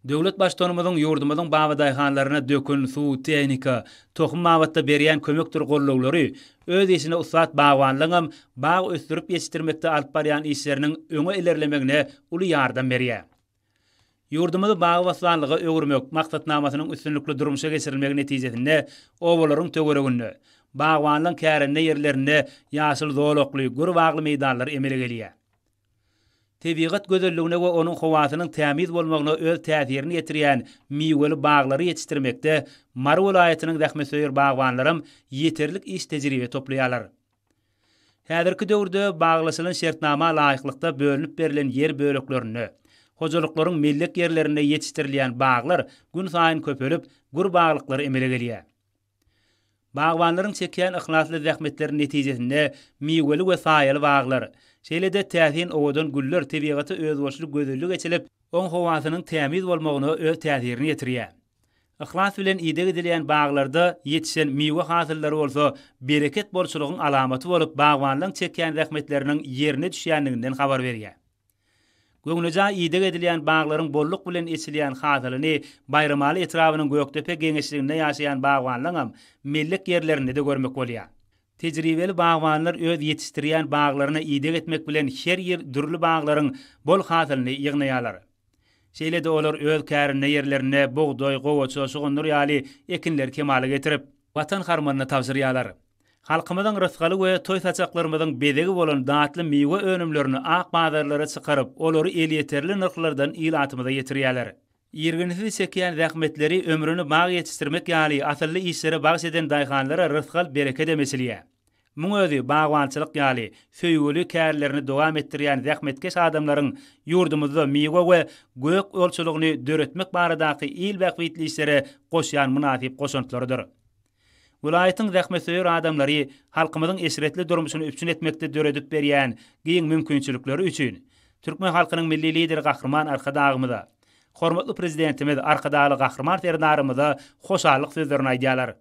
Döwlet başdanymyzyň ýurdumyzyň bagydaýhanlaryna dökün suw, tehnika, tohum mawatda berýän kömekdir gollawlary öz işine usat bagwanlygyň bag ösdürip ýetirmekde alyp barýan işleriniň öňe ilerlemegine uly ýardam berýär. Ýurdumyzy bag waslanlygy öwürmek maksatnamasynyň üstünlikli durmuşa geçirilmegi netijesinde owalaryň töwereginde bagwanlyň kärinde ýerlerinde ýaşyl zolokly, gur bagly meýdanlar emele gelýär. Tebigat gözelligine we onuň howasynyň tämiz bolmagyna öz täsirini ýetirýän miweli baglary ýetişdirmekde Mar welaýatynyň Dähmesöýür bagwanlarym ýeterlik iş tejribe toplaýarlar. Häzirki döwürde baglaşylan şertnama laýyklykda bölünip berilen ýer böleklerini, hojalyklaryň millik ýerlerinde ýetişdirilýän baglar gün saýyn köpelip, gur baglyklar emele gelýär. Bagwanlaryň çekýän ihlasly zähmetleri netijesinde miweli we saýaly baglar, şeýlede täsin owadan güller tebigaty öz boşluk gözellik geçilip, oň howasynyň tämiz bolmagyna öz täsirini ýetirýär. Ihlas bilen ide edilýän baglarda ýetişen miwe hasillary bolsa, bereket bolçulugyň alamaty bolup, bagwanlaryň çekýän zähmetleriniň ýerine düşýänliginden habar berýär. Göňüňe ide edilýän baglaryň bolluk bilen içilýän hasylyny bayramaly etrawynyň Göktepe geňeşliginde ýaşaýan bagwanlaryň millik ýerlerinde de görmek bolýar. Tejribeli bagwanlar öz ýetişdirýän baglaryna ide etmek bilen her ýer dürli baglaryň bol hasylyny ýygnaýarlar. Şeýlede olar öz kärine ýerlerine bugdoý, gowaça, sugundur ýaly ekinler kemaly getirip, watan harmanyna tawsyrýarlar. Halkymyzyň rızgaly we toý saçaklarymyzyň bedegi bolan datly miwe önümlerini ak bazarlara çykaryp, olary el ýeterli narhlardan ilatymyza ýetirýärler. Ýergenisi çekýän zähmetleri ömrüni bag ýetişdirmek ýaly asylly işlere bags eden daýhanlara rızgal bereket emesilýär. Muň özi bagwançylyk ýaly söýgüli kärlerini dowam etdirýän zähmetkeş adamlaryň ýurdumyzda miwe we gök ölçüligini döretmek baradaky il bähwitli işlere goşýan münasip goşuntlarydyr. Vilayatyň Dähmesöýür adamlary halkymyzyň esretli durmuşyny üpçün etmekde döredip berýän giň mümkinçilikleri üçin türkmen halkynyň milli lideri Gahrman Arkadagymyza, hormatly prezidentimiz Arkadaly Gahrman Terdarymyza hoşallyk sözlerini aýdýarlar.